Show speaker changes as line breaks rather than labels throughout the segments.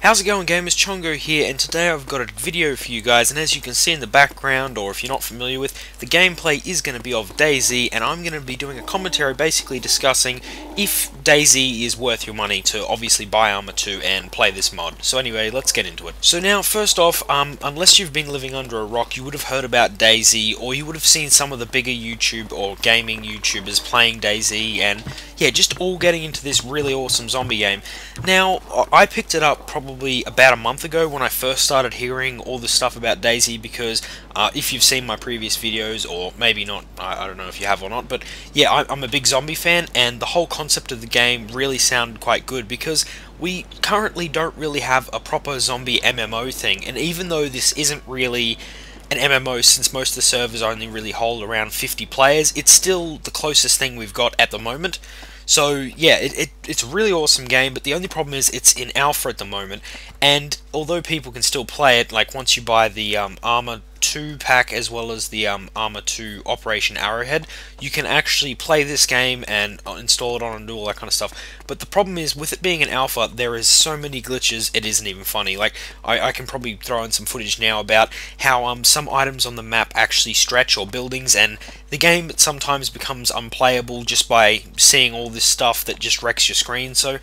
How's it going, gamers? Chongo here, and today I've got a video for you guys, and as you can see in the background, or if you're not familiar with, the gameplay is going to be of Dayz, and I'm going to be doing a commentary basically discussing if Dayz is worth your money to obviously buy Arma 2 and play this mod. So anyway, let's get into it. So now, first off, unless you've been living under a rock, you would have heard about Dayz, or you would have seen some of the bigger YouTube or gaming YouTubers playing Dayz, and yeah, just all getting into this really awesome zombie game. Now, I picked it up probably about a month ago when I first started hearing all this stuff about Dayz, because if you've seen my previous videos, or maybe not, I don't know if you have or not, but yeah, I'm a big zombie fan, and the whole concept of the game really sounded quite good, because we currently don't really have a proper zombie MMO thing, and even though this isn't really an MMO, since most of the servers only really hold around 50 players, it's still the closest thing we've got at the moment. So yeah, it's a really awesome game, but the only problem is it's in alpha at the moment, and although people can still play it, like once you buy the Arma 2 pack as well as the Arma 2 Operation Arrowhead, you can actually play this game and install it on and do all that kind of stuff. But the problem is, with it being an alpha, there is so many glitches, it isn't even funny. Like, I can probably throw in some footage now about how some items on the map actually stretch, or buildings, and the game sometimes becomes unplayable just by seeing all this stuff that just wrecks your screen. So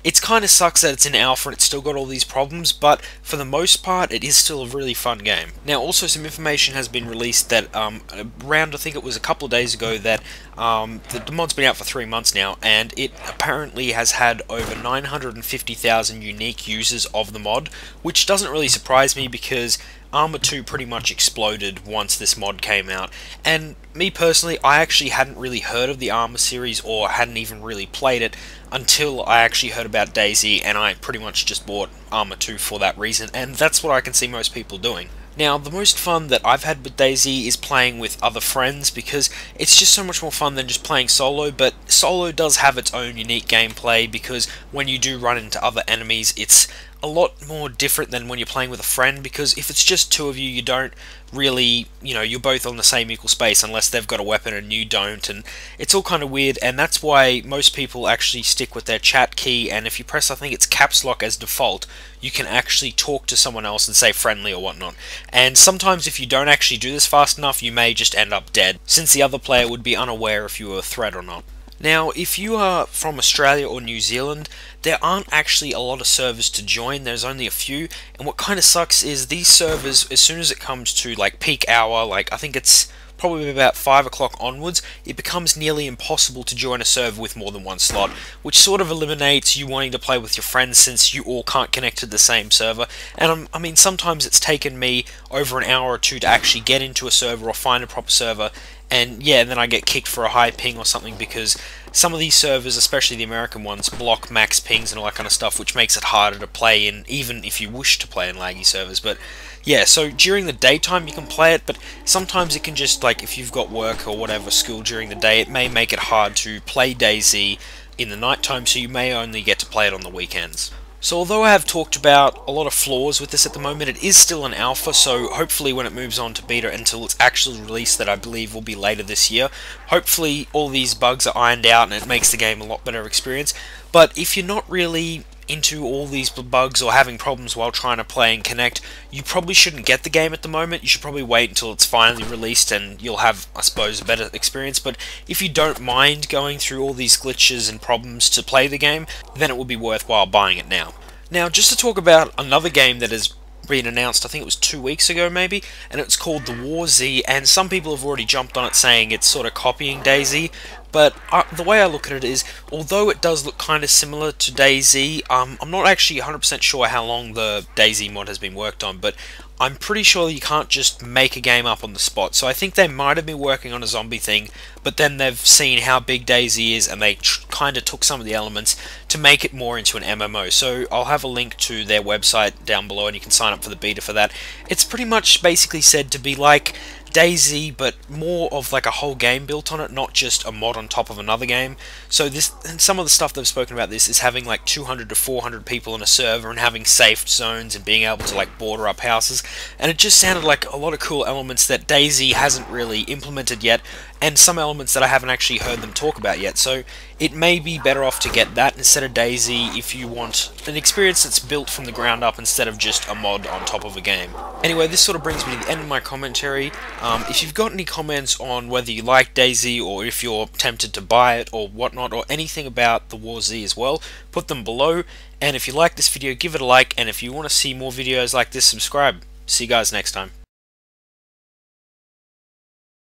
it kind of sucks that it's in alpha and it's still got all these problems, but for the most part it is still a really fun game. Now, also some information has been released that around, I think it was a couple of days ago, that the mod's been out for 3 months now, and it apparently has had over 950,000 unique users of the mod, which doesn't really surprise me because Arma 2 pretty much exploded once this mod came out, and me personally, I actually hadn't really heard of the Arma series, or hadn't even really played it until I actually heard about Dayz, and I pretty much just bought Arma 2 for that reason, and that's what I can see most people doing. Now, the most fun that I've had with Dayz is playing with other friends, because it's just so much more fun than just playing solo, but solo does have its own unique gameplay, because when you do run into other enemies, it's a lot more different than when you're playing with a friend, because if it's just two of you, you don't really, you're both on the same equal space unless they've got a weapon and you don't, and it's all kind of weird, and that's why most people actually stick with their chat key, and if you press, I think it's caps lock as default, you can actually talk to someone else and say friendly or whatnot. And sometimes if you don't actually do this fast enough, you may just end up dead, since the other player would be unaware if you were a threat or not. Now, if you are from Australia or New Zealand, there aren't actually a lot of servers to join, there's only a few, and what kind of sucks is these servers, as soon as it comes to like peak hour, like I think it's probably about 5 o'clock onwards, it becomes nearly impossible to join a server with more than one slot, which sort of eliminates you wanting to play with your friends, since you all can't connect to the same server. And I mean, sometimes it's taken me over an hour or two to actually get into a server or find a proper server, and yeah, and then I get kicked for a high ping or something, because some of these servers, especially the American ones, block max pings and all that kind of stuff, which makes it harder to play in, even if you wish to play in laggy servers. But yeah, so during the daytime you can play it, but sometimes it can just, like, if you've got work or whatever, school during the day, it may make it hard to play Dayz in the nighttime, so you may only get to play it on the weekends. So although I have talked about a lot of flaws with this at the moment, it is still an alpha, so hopefully when it moves on to beta until it's actually released, that I believe will be later this year, hopefully all these bugs are ironed out and it makes the game a lot better experience. But if you're not really into all these bugs or having problems while trying to play and connect, you probably shouldn't get the game at the moment. You should probably wait until it's finally released and you'll have, I suppose, a better experience. But if you don't mind going through all these glitches and problems to play the game, then it will be worthwhile buying it now. Now, just to talk about another game that has been announced, I think it was 2 weeks ago maybe, and it's called The War Z, and some people have already jumped on it saying it's sort of copying Dayz, but the way I look at it is, although it does look kind of similar to Dayz, I'm not actually 100% sure how long the Dayz mod has been worked on, but I'm pretty sure you can't just make a game up on the spot, so I think they might have been working on a zombie thing, but then they've seen how big Dayz is, and they kind of took some of the elements to make it more into an MMO. So I'll have a link to their website down below, and you can sign up for the beta for that. It's pretty much basically said to be like Dayz, but more of like a whole game built on it, not just a mod on top of another game. So this, and some of the stuff they've spoken about this is having like 200 to 400 people in a server and having safe zones and being able to like border up houses, and it just sounded like a lot of cool elements that Dayz hasn't really implemented yet, and some elements that I haven't actually heard them talk about yet. So it may be better off to get that instead of Dayz if you want an experience that's built from the ground up instead of just a mod on top of a game. Anyway, this sort of brings me to the end of my commentary. If you've got any comments on whether you like Dayz or if you're tempted to buy it or whatnot, or anything about the War Z as well, put them below. And if you like this video, give it a like, and if you want to see more videos like this, subscribe. See you guys next time.